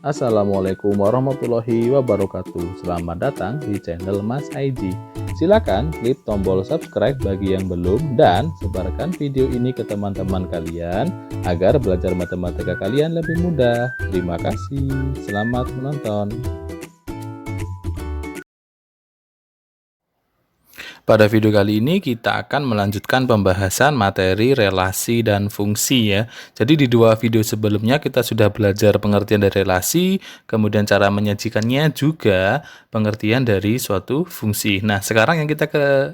Assalamualaikum warahmatullahi wabarakatuh. Selamat datang di channel Mas Aiji. Silakan klik tombol subscribe bagi yang belum dan sebarkan video ini ke teman-teman kalian agar belajar matematika kalian lebih mudah. Terima kasih. Selamat menonton. Pada video kali ini kita akan melanjutkan pembahasan materi relasi dan fungsi ya. Jadi di dua video sebelumnya kita sudah belajar pengertian dari relasi, kemudian cara menyajikannya juga pengertian dari suatu fungsi. Nah, sekarang yang kita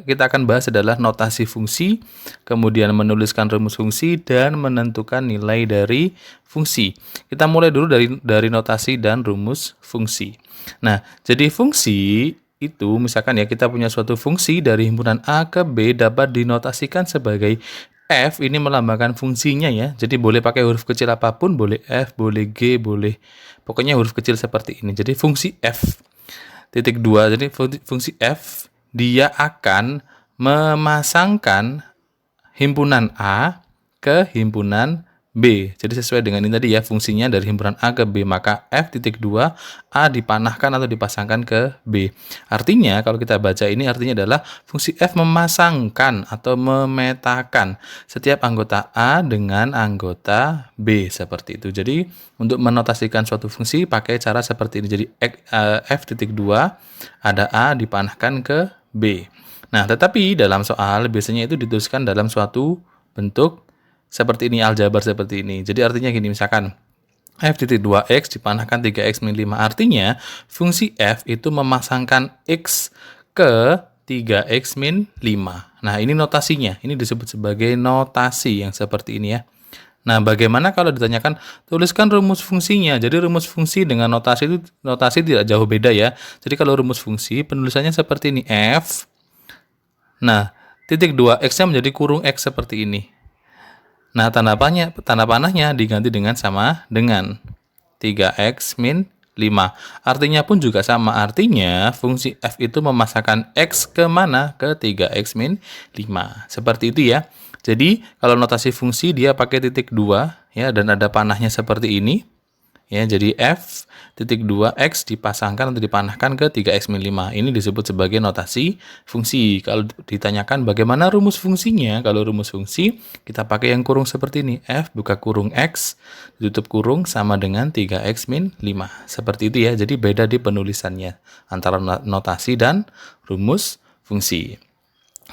akan bahas adalah notasi fungsi, kemudian menuliskan rumus fungsi dan menentukan nilai dari fungsi. Kita mulai dulu dari notasi dan rumus fungsi. Nah, jadi fungsi itu misalkan ya kita punya suatu fungsi dari himpunan A ke B dapat dinotasikan sebagai F, ini melambangkan fungsinya ya. Jadi boleh pakai huruf kecil apapun, boleh F, boleh G, boleh pokoknya huruf kecil seperti ini. Jadi fungsi F titik 2, jadi fungsi F dia akan memasangkan himpunan A ke himpunan B. Jadi sesuai dengan ini tadi ya, fungsinya dari himpunan A ke B, maka F.2 A dipanahkan atau dipasangkan ke B. Artinya kalau kita baca ini artinya adalah fungsi F memasangkan atau memetakan setiap anggota A dengan anggota B seperti itu. Jadi untuk menotasikan suatu fungsi pakai cara seperti ini. Jadi F.2 ada A dipanahkan ke B. Nah, tetapi dalam soal biasanya itu dituliskan dalam suatu bentuk seperti ini, aljabar seperti ini. Jadi artinya gini, misalkan F.2x dipanahkan 3x min 5. Artinya fungsi F itu memasangkan x ke 3x min 5. Nah, ini notasinya. Ini disebut sebagai notasi yang seperti ini ya. Nah, bagaimana kalau ditanyakan tuliskan rumus fungsinya? Jadi rumus fungsi dengan notasi tidak jauh beda ya. Jadi kalau rumus fungsi penulisannya seperti ini, F. Nah, titik 2x-nya menjadi kurung x seperti ini. Nah, tanda panahnya diganti dengan sama dengan 3x min 5. Artinya pun juga sama. Artinya fungsi F itu memasangkan x ke mana? Ke 3x min 5. Seperti itu ya. Jadi kalau notasi fungsi dia pakai titik 2 ya, dan ada panahnya seperti ini. Ya, jadi F.2x dipasangkan atau dipanahkan ke 3x min 5. Ini disebut sebagai notasi fungsi. Kalau ditanyakan bagaimana rumus fungsinya, kalau rumus fungsi kita pakai yang kurung seperti ini. F buka kurung x, ditutup kurung sama dengan 3x min 5. Seperti itu ya, jadi beda di penulisannya antara notasi dan rumus fungsi.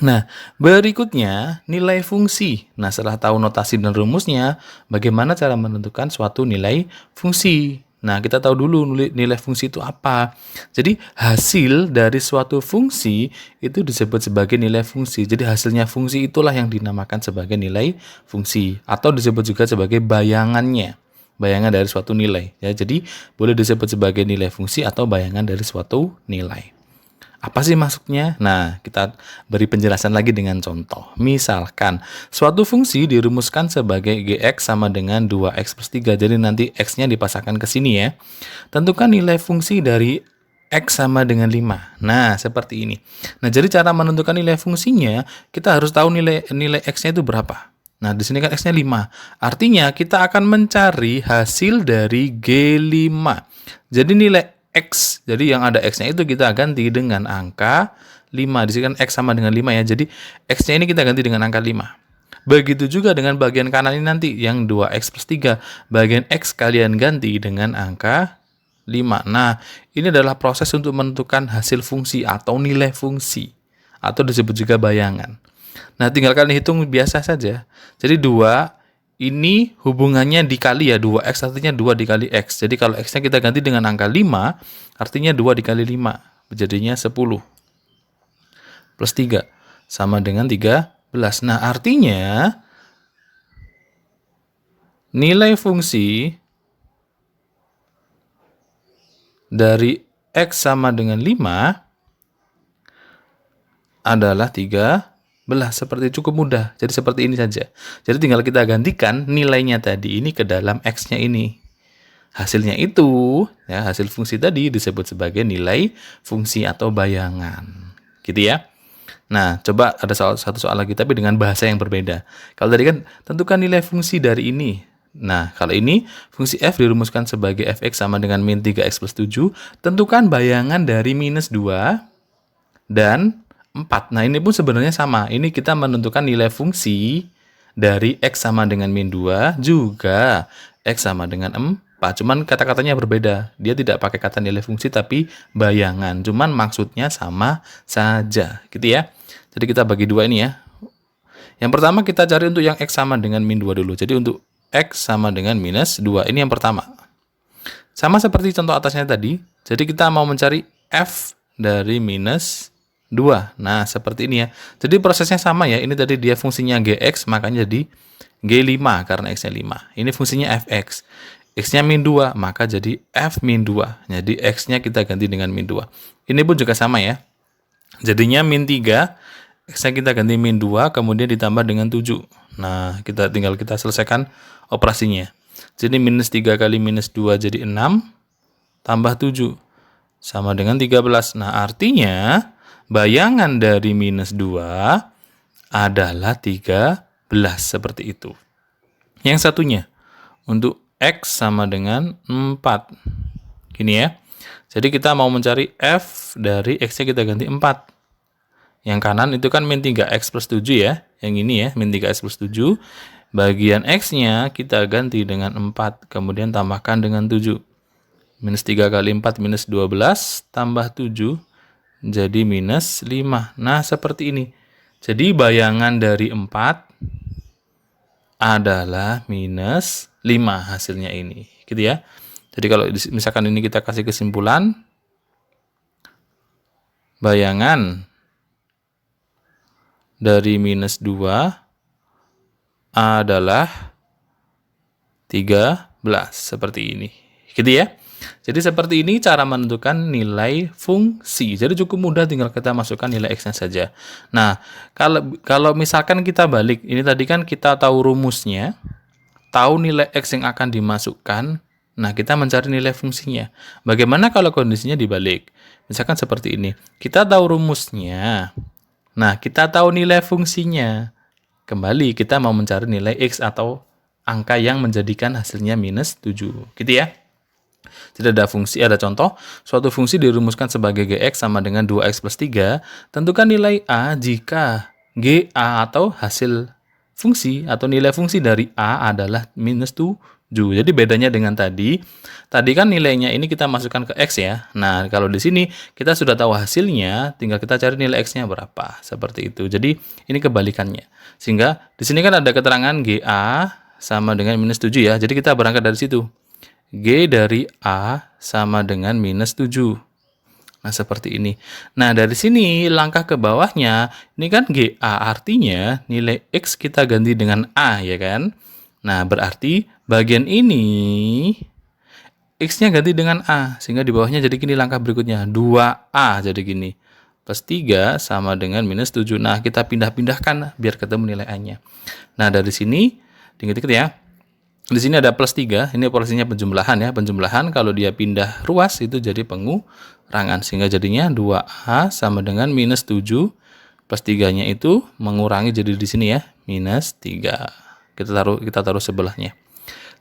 Nah, berikutnya nilai fungsi. Nah, setelah tahu notasi dan rumusnya, bagaimana cara menentukan suatu nilai fungsi? Nah, kita tahu dulu nilai fungsi itu apa. Jadi, hasil dari suatu fungsi itu disebut sebagai nilai fungsi. Jadi, hasilnya fungsi itulah yang dinamakan sebagai nilai fungsi. Atau disebut juga sebagai bayangannya. Bayangan dari suatu nilai. Ya, jadi, boleh disebut sebagai nilai fungsi atau bayangan dari suatu nilai. Apa sih maksudnya? Nah, kita beri penjelasan lagi dengan contoh. Misalkan, suatu fungsi dirumuskan sebagai gx sama dengan 2x plus 3. Jadi nanti x-nya dipasangkan ke sini ya. Tentukan nilai fungsi dari x sama dengan 5. Nah, seperti ini. Nah, jadi cara menentukan nilai fungsinya, kita harus tahu nilai x-nya itu berapa. Nah, di sini kan x-nya 5. Artinya, kita akan mencari hasil dari G5. Jadi nilai X, jadi yang ada X-nya itu kita ganti dengan angka 5. Di sini kan X sama dengan 5 ya. Jadi X-nya ini kita ganti dengan angka 5. Begitu juga dengan bagian kanan ini nanti yang 2X plus 3. Bagian X kalian ganti dengan angka 5. Nah, ini adalah proses untuk menentukan hasil fungsi atau nilai fungsi. Atau disebut juga bayangan. Nah, tinggal kalian hitung biasa saja. Jadi 2 ini hubungannya dikali ya, 2x artinya 2 dikali x. Jadi kalau x-nya kita ganti dengan angka 5, artinya 2 dikali 5. Jadinya 10. Plus 3. Sama dengan 13. Nah, artinya nilai fungsi dari x sama dengan 5 adalah 3. Seperti cukup mudah. Jadi seperti ini saja. Jadi tinggal kita gantikan nilainya tadi ini ke dalam x-nya ini. Hasilnya itu, ya, hasil fungsi tadi disebut sebagai nilai fungsi atau bayangan. Gitu ya. Nah, coba ada satu soal lagi tapi dengan bahasa yang berbeda. Kalau tadi kan tentukan nilai fungsi dari ini. Nah, kalau ini fungsi f dirumuskan sebagai fx sama dengan min 3x plus 7. Tentukan bayangan dari minus 2 dan 4. Nah, ini pun sebenarnya sama. Ini kita menentukan nilai fungsi dari x sama dengan min 2 juga x sama dengan 4. Cuman kata-katanya berbeda. Dia tidak pakai kata nilai fungsi tapi bayangan. Cuman maksudnya sama saja. Gitu ya. Jadi kita bagi dua ini ya. Yang pertama kita cari untuk yang x sama dengan min 2 dulu. Jadi untuk x sama dengan minus 2. Ini yang pertama. Sama seperti contoh atasnya tadi. Jadi kita mau mencari f dari minus 2. Nah, seperti ini ya. Jadi prosesnya sama ya. Ini tadi dia fungsinya gx, makanya jadi g5 karena x-nya 5. Ini fungsinya fx. X-nya min 2, maka jadi f min 2. Jadi x-nya kita ganti dengan min 2. Ini pun juga sama ya. Jadinya min 3. X-nya kita ganti min 2, kemudian ditambah dengan 7. Nah, kita selesaikan operasinya. Jadi minus 3 kali minus 2 jadi 6, tambah 7. Sama dengan 13. Nah, artinya bayangan dari minus 2 adalah 13. Seperti itu. Yang satunya, untuk X sama dengan 4. Gini ya. Jadi kita mau mencari F dari X-nya kita ganti 4. Yang kanan itu kan min 3x plus 7 ya. Yang ini ya, min 3x plus 7. Bagian x-nya kita ganti dengan 4. Kemudian tambahkan dengan 7. Minus 3 kali 4 minus 12. Tambah 7. Jadi minus 5. Nah, seperti ini. Jadi bayangan dari 4 adalah minus 5 hasilnya ini. Gitu ya. Jadi kalau misalkan ini kita kasih kesimpulan. Bayangan dari minus 2 adalah 13. Seperti ini. Gitu ya. Jadi seperti ini cara menentukan nilai fungsi. Jadi cukup mudah, tinggal kita masukkan nilai x-nya saja. Nah, kalau misalkan kita balik, ini tadi kan kita tahu rumusnya, tahu nilai x yang akan dimasukkan, nah kita mencari nilai fungsinya. Bagaimana kalau kondisinya dibalik? Misalkan seperti ini, kita tahu rumusnya, nah kita tahu nilai fungsinya. Kembali kita mau mencari nilai x atau angka yang menjadikan hasilnya minus 7. Gitu ya. Jadi ada fungsi, ada contoh, suatu fungsi dirumuskan sebagai gx sama dengan 2x plus 3. Tentukan nilai a jika ga atau hasil fungsi atau nilai fungsi dari a adalah minus 7. Jadi bedanya dengan tadi kan nilainya ini kita masukkan ke x ya. Nah, kalau di sini kita sudah tahu hasilnya, tinggal kita cari nilai x-nya berapa. Seperti itu. Jadi ini kebalikannya. Sehingga di sini kan ada keterangan ga sama dengan minus 7 ya. Jadi kita berangkat dari situ. G dari A sama dengan minus 7. Nah, seperti ini. Nah, dari sini langkah ke bawahnya, ini kan GA artinya nilai X kita ganti dengan A, ya kan? Nah, berarti bagian ini X-nya ganti dengan A, sehingga di bawahnya jadi gini langkah berikutnya. 2A jadi gini. Plus 3 sama dengan minus 7. Nah, kita pindah-pindahkan biar ketemu nilai A-nya. Nah, dari sini, diingat-ingat ya. Di sini ada plus 3, ini operasinya penjumlahan ya. Penjumlahan kalau dia pindah ruas itu jadi pengurangan. Sehingga jadinya 2A sama dengan minus 7. Plus 3-nya itu mengurangi jadi di sini ya, minus 3. Kita taruh sebelahnya.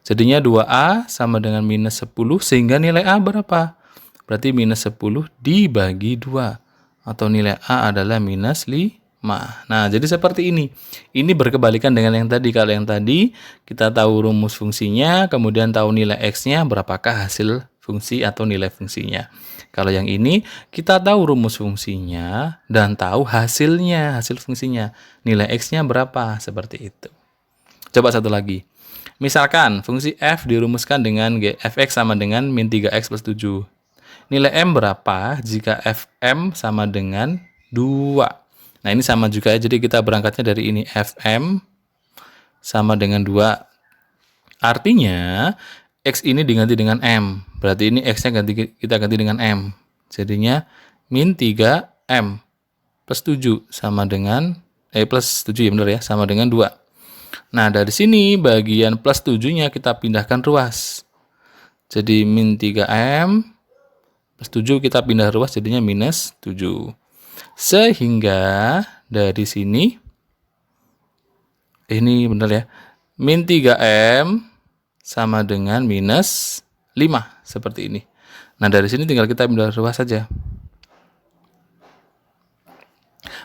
Jadinya 2A sama dengan minus 10, sehingga nilai A berapa? Berarti minus 10 dibagi 2. Atau nilai A adalah minus 5. Nah, jadi seperti ini. Ini berkebalikan dengan yang tadi. Kalau yang tadi kita tahu rumus fungsinya, kemudian tahu nilai x-nya, berapakah hasil fungsi atau nilai fungsinya. Kalau yang ini, kita tahu rumus fungsinya dan tahu hasilnya, hasil fungsinya. Nilai x-nya berapa, seperti itu. Coba satu lagi. Misalkan fungsi f dirumuskan dengan fx sama dengan min 3x plus 7. Nilai m berapa jika fm sama dengan 2? Nah, ini sama juga ya. Jadi kita berangkatnya dari ini. Fm sama dengan 2. Artinya, X ini diganti dengan M. Berarti ini X-nya kita ganti dengan M. Jadinya min 3M plus 7 sama dengan, plus 7 ya benar ya, sama dengan 2. Nah, dari sini bagian plus 7-nya kita pindahkan ruas. Jadi min 3M plus 7 kita pindah ruas jadinya minus 7. Sehingga dari sini ini benar ya, min 3M sama dengan minus 5, seperti ini. Nah, dari sini tinggal kita pindah ruas saja.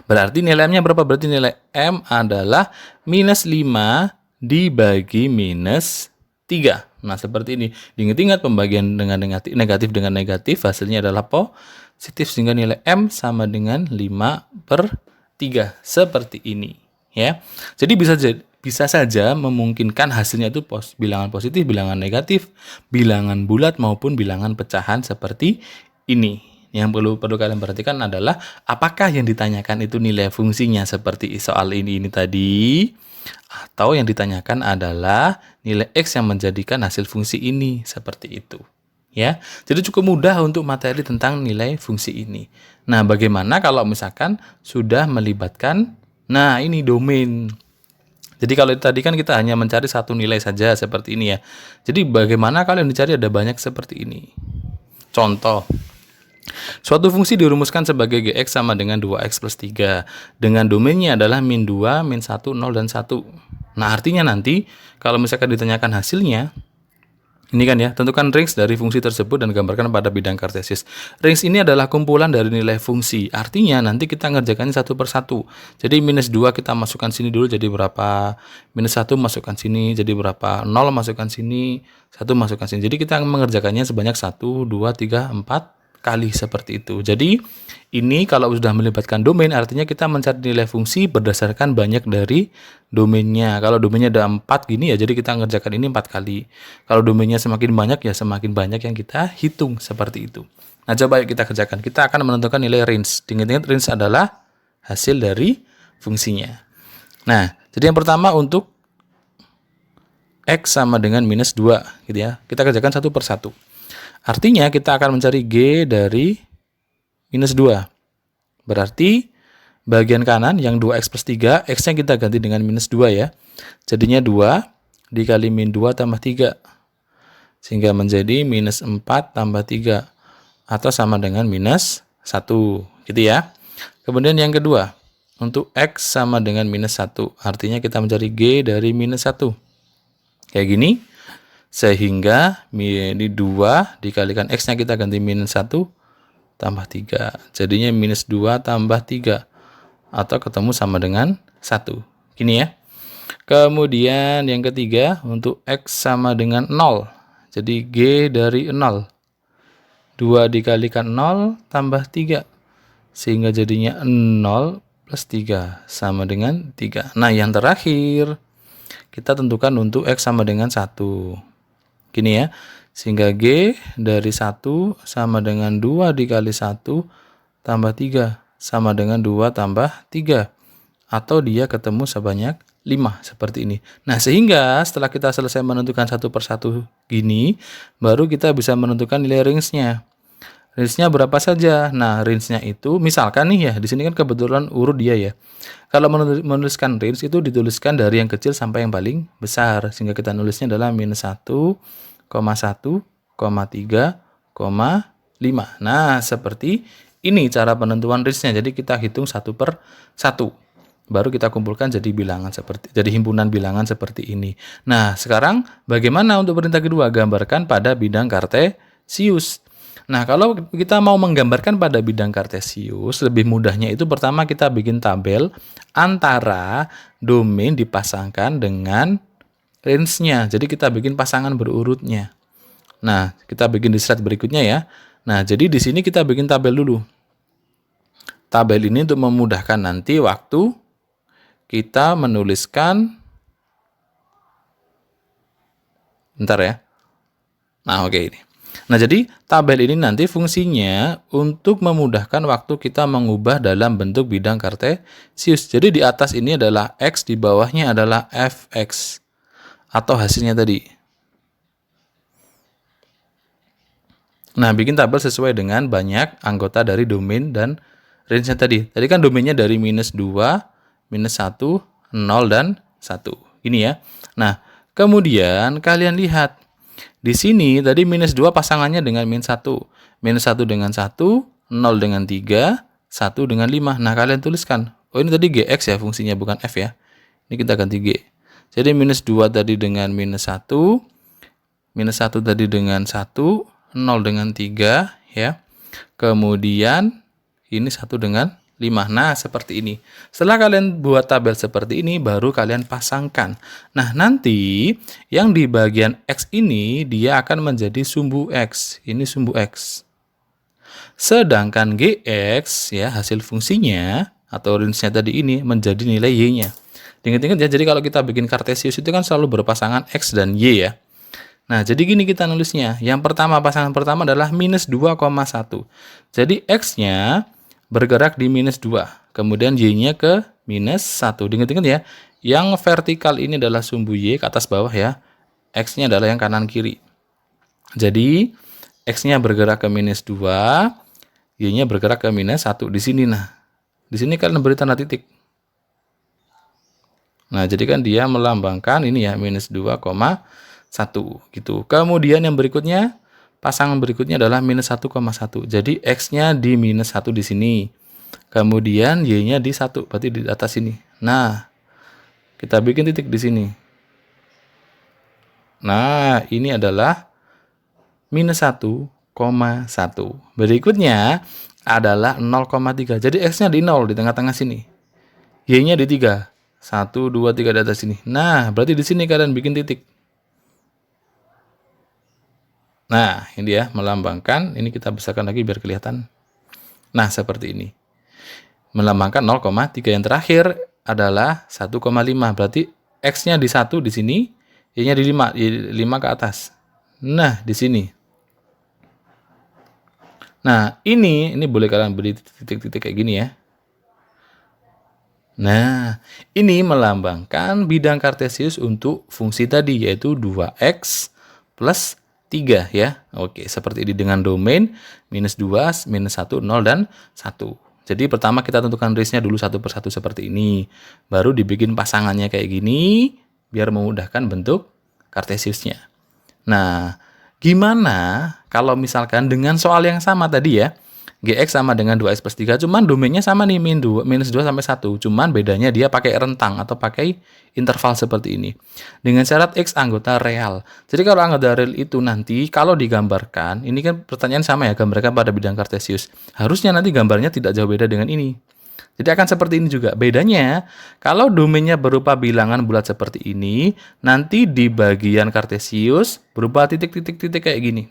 Berarti nilai M-nya berapa? Berarti nilai M adalah minus 5 dibagi minus 3. Nah, seperti ini. Diingat-ingat pembagian dengan negatif dengan negatif, hasilnya adalah positif, sehingga nilai M sama dengan 5/3. Seperti ini. Ya. Jadi bisa saja memungkinkan hasilnya itu bilangan positif, bilangan negatif, bilangan bulat maupun bilangan pecahan seperti ini. Yang perlu kalian perhatikan adalah apakah yang ditanyakan itu nilai fungsinya seperti soal ini tadi, atau yang ditanyakan adalah nilai X yang menjadikan hasil fungsi ini, seperti itu. Ya, jadi cukup mudah untuk materi tentang nilai fungsi ini. Nah, bagaimana kalau misalkan sudah melibatkan, nah ini domain. Jadi kalau tadi kan kita hanya mencari satu nilai saja seperti ini ya. Jadi bagaimana kalian dicari ada banyak seperti ini. Contoh. Suatu fungsi dirumuskan sebagai Gx sama dengan 2x plus 3. Dengan domainnya adalah min 2, min 1, 0, dan 1. Nah, artinya nanti kalau misalkan ditanyakan hasilnya, ini kan ya, tentukan range dari fungsi tersebut dan gambarkan pada bidang kartesius. Range ini adalah kumpulan dari nilai fungsi. Artinya nanti kita ngerjakannya satu per satu. Jadi minus 2 kita masukkan sini dulu jadi berapa. Minus 1 masukkan sini jadi berapa. 0 masukkan sini, 1 masukkan sini. Jadi kita mengerjakannya sebanyak 1, 2, 3, 4 kali seperti itu. Jadi ini kalau sudah melibatkan domain artinya kita mencari nilai fungsi berdasarkan banyak dari domainnya. Kalau domainnya ada 4 gini ya, jadi kita ngerjakan ini 4 kali. Kalau domainnya semakin banyak ya semakin banyak yang kita hitung seperti itu. Nah, coba yuk kita kerjakan. Kita akan menentukan nilai range. Ingat-ingat range adalah hasil dari fungsinya. Nah, jadi yang pertama untuk X sama dengan minus 2 gitu ya. Kita kerjakan satu per satu. Artinya kita akan mencari G dari minus 2. Berarti bagian kanan yang 2x plus 3, X-nya kita ganti dengan minus 2 ya. Jadinya 2 dikali min 2 tambah 3. Sehingga menjadi minus 4 tambah 3. Atau sama dengan minus 1. Gitu ya. Kemudian yang kedua, untuk X sama dengan minus 1. Artinya kita mencari G dari minus 1. Kayak gini. Sehingga ini 2 dikalikan X-nya kita ganti minus 1 tambah 3. Jadinya minus 2 tambah 3. Atau ketemu sama dengan 1. Gini ya. Kemudian yang ketiga untuk X sama dengan 0. Jadi G dari 0. 2 dikalikan 0 tambah 3. Sehingga jadinya 0 plus 3 sama dengan 3. Nah, yang terakhir kita tentukan untuk X sama dengan 1. Gini ya, sehingga G dari 1 sama dengan 2 dikali 1 tambah 3 sama dengan 2 tambah 3. Atau dia ketemu sebanyak 5 seperti ini. Nah, sehingga setelah kita selesai menentukan satu per satu gini, baru kita bisa menentukan nilai range-nya. Range-nya berapa saja? Nah, range-nya itu misalkan nih ya, di sini kan kebetulan urut dia ya. Kalau menuliskan range itu dituliskan dari yang kecil sampai yang paling besar. Sehingga kita nulisnya adalah minus 1, 1, 3, 5. Nah, seperti ini cara penentuan range-nya. Jadi kita hitung satu per satu. Baru kita kumpulkan jadi himpunan bilangan seperti ini. Nah, sekarang bagaimana untuk perintah kedua? Gambarkan pada bidang kartesius. Nah, kalau kita mau menggambarkan pada bidang kartesius, lebih mudahnya itu pertama kita bikin tabel antara domain dipasangkan dengan range-nya. Jadi kita bikin pasangan berurutnya. Nah, kita bikin di slide berikutnya ya. Nah, jadi di sini kita bikin tabel dulu. Tabel ini untuk memudahkan nanti waktu kita menuliskan. Bentar ya. Nah, oke ini. Nah, jadi tabel ini nanti fungsinya untuk memudahkan waktu kita mengubah dalam bentuk bidang kartesius. Jadi di atas ini adalah X, di bawahnya adalah Fx. Atau hasilnya tadi. Nah, bikin tabel sesuai dengan banyak anggota dari domain dan range-nya tadi. Tadi kan domainnya dari minus 2, minus 1, 0, dan 1. Ini ya. Nah, kemudian kalian lihat. Di sini tadi minus 2 pasangannya dengan min 1. Minus 1 dengan 1, 0 dengan 3, 1 dengan 5. Nah, kalian tuliskan. Oh, ini tadi Gx ya fungsinya, bukan F ya. Ini kita ganti G. Jadi minus 2 tadi dengan minus 1. minus 1 tadi dengan 1, 0 dengan 3, ya. Kemudian ini 1 dengan 5. Nah, seperti ini. Setelah kalian buat tabel seperti ini, baru kalian pasangkan. Nah, nanti yang di bagian X ini, dia akan menjadi sumbu X. Ini sumbu X. Sedangkan GX, ya, hasil fungsinya, atau range-nya tadi ini, menjadi nilai Y-nya. Ingat-ingat ya, jadi kalau kita bikin Kartesius itu kan selalu berpasangan X dan Y, ya. Nah, jadi gini kita nulisnya. Yang pertama, pasangan pertama adalah minus 2,1. Jadi X-nya bergerak di minus 2. Kemudian Y-nya ke minus 1. Ingat-ingat ya, yang vertikal ini adalah sumbu Y ke atas bawah ya. X-nya adalah yang kanan kiri. Jadi, X-nya bergerak ke minus 2. Y-nya bergerak ke minus 1. Di sini, nah. Di sini kalian beri tanda titik. Nah, jadi kan dia melambangkan ini ya, minus 2,1 gitu. Kemudian yang berikutnya, pasangan berikutnya adalah minus 1,1. Jadi X-nya di minus 1 di sini. Kemudian Y-nya di 1, berarti di atas sini. Nah, kita bikin titik di sini. Nah, ini adalah minus 1,1. Berikutnya adalah 0,3. Jadi X-nya di 0 di tengah-tengah sini. Y-nya di 3. 1, 2, 3 di atas sini. Nah, berarti di sini kalian bikin titik. Nah, ini dia melambangkan. Ini kita besarkan lagi biar kelihatan. Nah, seperti ini. Melambangkan 0,3. Yang terakhir adalah 1,5. Berarti X-nya di 1 di sini. Y-nya di 5. 5 ke atas. Nah, di sini. Nah, ini boleh kalian beri titik-titik kayak gini ya. Nah, ini melambangkan bidang Kartesius untuk fungsi tadi, yaitu 2x plus 3 ya. Oke, seperti ini dengan domain minus 2, minus 1, 0, dan 1. Jadi pertama kita tentukan range-nya dulu satu persatu seperti ini. Baru dibikin pasangannya kayak gini, biar memudahkan bentuk Kartesiusnya. Nah, gimana kalau misalkan dengan soal yang sama tadi ya, Gx sama dengan 2x plus 3, cuman domainnya sama nih, minus 2 sampai 1. Cuman bedanya dia pakai rentang atau pakai interval seperti ini. Dengan syarat X anggota real. Jadi kalau anggota real itu nanti, kalau digambarkan, ini kan pertanyaan sama ya, gambarkan pada bidang Kartesius. Harusnya nanti gambarnya tidak jauh beda dengan ini. Jadi akan seperti ini juga. Bedanya, kalau domainnya berupa bilangan bulat seperti ini, nanti di bagian Kartesius berupa titik-titik-titik kayak gini.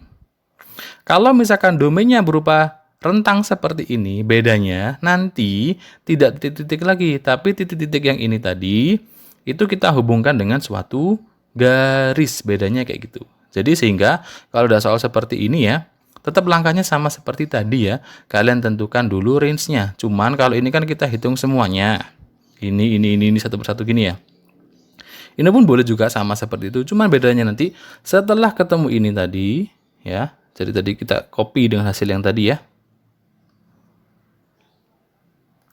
Kalau misalkan domainnya berupa rentang seperti ini, bedanya nanti tidak titik-titik lagi, tapi titik-titik yang ini tadi itu kita hubungkan dengan suatu garis, bedanya kayak gitu. Jadi sehingga kalau ada soal seperti ini ya, tetap langkahnya sama seperti tadi ya. Kalian tentukan dulu range-nya. Cuman kalau ini kan kita hitung semuanya. Ini satu persatu gini ya. Ini pun boleh juga sama seperti itu. Cuman bedanya nanti setelah ketemu ini tadi ya. Jadi tadi kita copy dengan hasil yang tadi ya.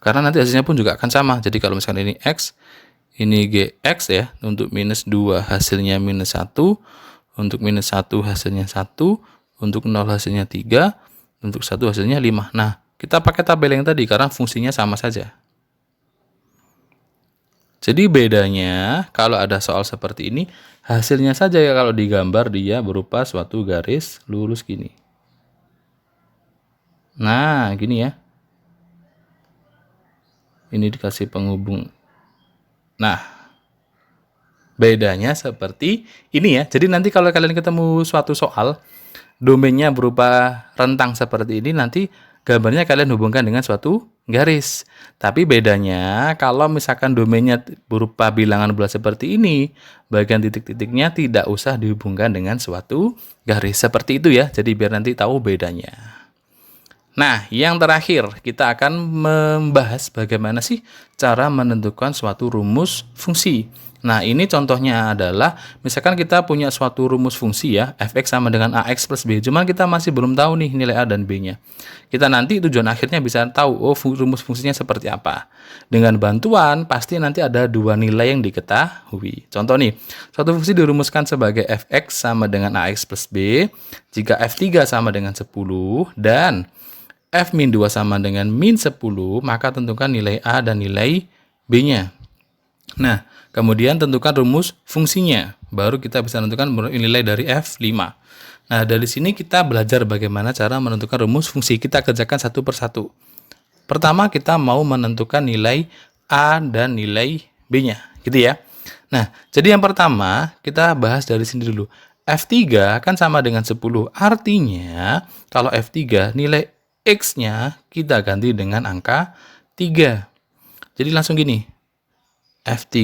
Karena nanti hasilnya pun juga akan sama. Jadi kalau misalkan ini X, ini GX ya. Untuk minus 2 hasilnya minus 1. Untuk minus 1 hasilnya 1. Untuk 0 hasilnya 3. Untuk 1 hasilnya 5. Nah, kita pakai tabel yang tadi karena fungsinya sama saja. Jadi bedanya kalau ada soal seperti ini, hasilnya saja ya kalau digambar dia berupa suatu garis lurus gini. Nah, gini ya. Ini dikasih penghubung. Nah, bedanya seperti ini ya. Jadi nanti kalau kalian ketemu suatu soal, domainnya berupa rentang seperti ini, nanti gambarnya kalian hubungkan dengan suatu garis. Tapi bedanya kalau misalkan domainnya berupa bilangan bulat seperti ini, bagian titik-titiknya tidak usah dihubungkan dengan suatu garis. Seperti itu ya. Jadi biar nanti tahu bedanya. Nah, yang terakhir kita akan membahas bagaimana sih cara menentukan suatu rumus fungsi. Nah, ini contohnya adalah misalkan kita punya suatu rumus fungsi ya, fx sama dengan ax plus b. Cuman kita masih belum tahu nih nilai a dan b-nya. Kita nanti tujuan akhirnya bisa tahu, oh rumus fungsinya seperti apa. Dengan bantuan pasti nanti ada dua nilai yang diketahui. Contoh nih, suatu fungsi dirumuskan sebagai fx sama dengan ax plus b jika f3 sama dengan 10 dan f-2 sama dengan min 10, maka tentukan nilai A dan nilai B-nya. Nah, kemudian tentukan rumus fungsinya. baru kita bisa menentukan nilai dari F5. Nah, dari sini kita belajar bagaimana cara menentukan rumus fungsi. Kita kerjakan satu persatu. Pertama, kita mau menentukan nilai A dan nilai B-nya, gitu ya. Nah, jadi yang pertama, kita bahas dari sini dulu. F3 kan sama dengan 10. Artinya, kalau F3, nilai X-nya kita ganti dengan angka 3. Jadi langsung gini. F3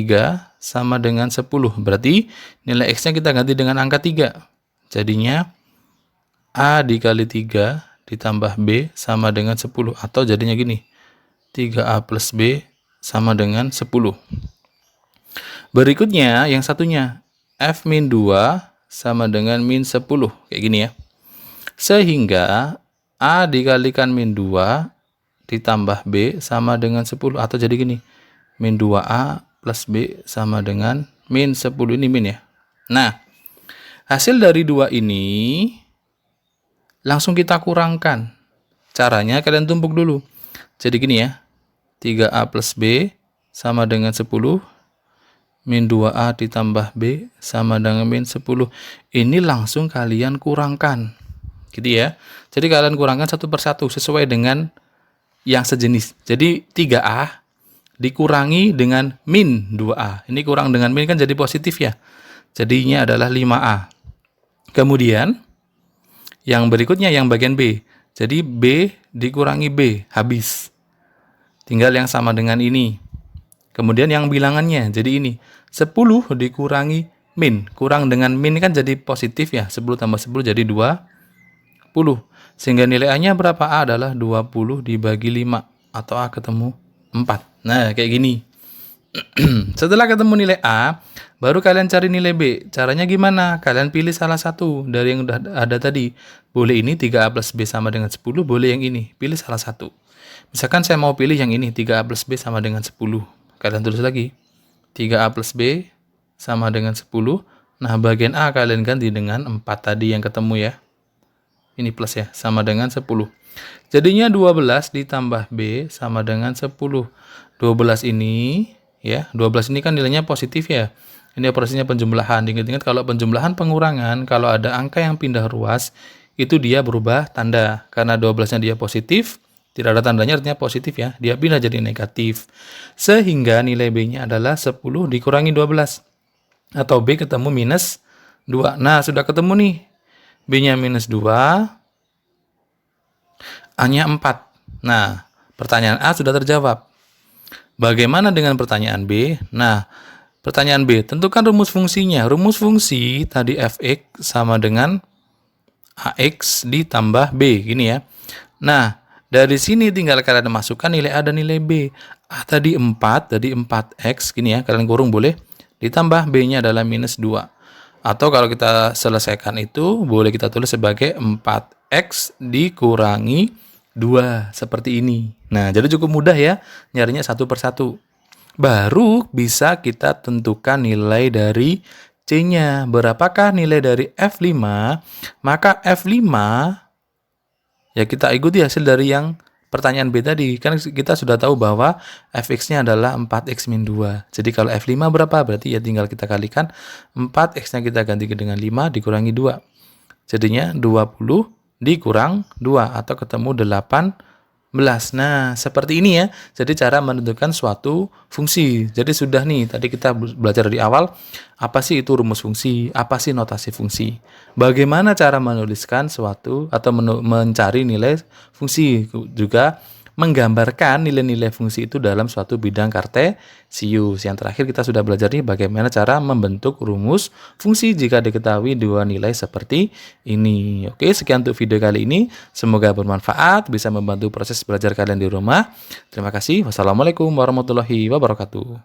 sama dengan 10. Berarti nilai X-nya kita ganti dengan angka 3. Jadinya A dikali 3 ditambah B sama dengan 10. Atau jadinya gini. 3A plus B sama dengan 10. Berikutnya yang satunya. F min 2 sama dengan min 10. Kayak gini ya. Sehingga A dikalikan min 2 ditambah B sama dengan 10. Atau jadi gini. Min 2A plus B sama dengan min 10. Ini min ya. Nah, hasil dari 2 ini langsung kita kurangkan. Caranya kalian tumpuk dulu. Jadi gini ya. 3A plus B sama dengan 10. Min 2A ditambah B sama dengan min 10. Ini langsung kalian kurangkan. Gitu ya. Jadi kalian kurangkan satu persatu sesuai dengan yang sejenis. Jadi 3A dikurangi dengan min 2A. Ini kurang dengan min kan jadi positif ya. Jadinya adalah 5A. Kemudian, yang berikutnya yang bagian B. Jadi B dikurangi B, habis. Tinggal yang sama dengan ini. Kemudian yang bilangannya, jadi ini. 10 dikurangi min. Kurang dengan min kan jadi positif ya. 10 tambah 10 jadi 20. Sehingga nilai A-nya berapa? A adalah 20 dibagi 5. Atau A ketemu 4. Nah, kayak gini. Setelah ketemu nilai A, baru kalian cari nilai B. Caranya gimana? Kalian pilih salah satu dari yang udah ada tadi. Boleh ini 3A plus B sama dengan 10, boleh yang ini. Pilih salah satu. Misalkan saya mau pilih yang ini, 3A plus B sama dengan 10. Kalian tulis lagi. 3A plus B sama dengan 10. Nah, bagian A kalian ganti dengan 4 tadi yang ketemu ya. Ini plus ya, sama dengan 10. Jadinya 12 ditambah B sama dengan 10. 12 ini, ya, 12 ini kan nilainya positif ya. Ini operasinya penjumlahan. Ingat-ingat kalau penjumlahan pengurangan, kalau ada angka yang pindah ruas, itu dia berubah tanda. Karena 12-nya dia positif, tidak ada tandanya artinya positif ya. Dia pindah jadi negatif. Sehingga nilai B-nya adalah 10 dikurangi 12. Atau B ketemu minus 2. Nah, sudah ketemu nih. B-nya minus 2. A-nya 4. Nah, pertanyaan A sudah terjawab. Bagaimana dengan pertanyaan B? Nah, pertanyaan B, tentukan rumus fungsinya. Rumus fungsi tadi fx sama dengan ax ditambah b, gini ya. Nah, dari sini tinggal kalian masukkan nilai A dan nilai B. A tadi 4, tadi 4x, gini ya, kalian kurung boleh. Ditambah B-nya adalah minus 2. Atau kalau kita selesaikan itu, boleh kita tulis sebagai 4x dikurangi 2, seperti ini. Nah, jadi cukup mudah ya, nyarinya satu persatu. Baru bisa kita tentukan nilai dari C-nya. Berapakah nilai dari F5? Maka F5, ya kita ikuti hasil dari yang pertanyaan B tadi. Kan kita sudah tahu bahwa Fx-nya adalah 4x min 2. Jadi kalau F5 berapa? Berarti ya tinggal kita kalikan 4x-nya kita ganti dengan 5 dikurangi 2. Jadinya 20 dikurang 2 atau ketemu 18. Nah, seperti ini ya. Jadi cara menentukan suatu fungsi. Jadi sudah nih, tadi kita belajar di awal, apa sih itu rumus fungsi, apa sih notasi fungsi. Bagaimana cara menuliskan suatu atau mencari nilai fungsi. Juga menggambarkan nilai-nilai fungsi itu dalam suatu bidang kartesius. Yang terakhir kita sudah belajar nih bagaimana cara membentuk rumus fungsi jika diketahui dua nilai seperti ini. Oke, sekian untuk video kali ini. Semoga bermanfaat, bisa membantu proses belajar kalian di rumah. Terima kasih. Wassalamualaikum warahmatullahi wabarakatuh.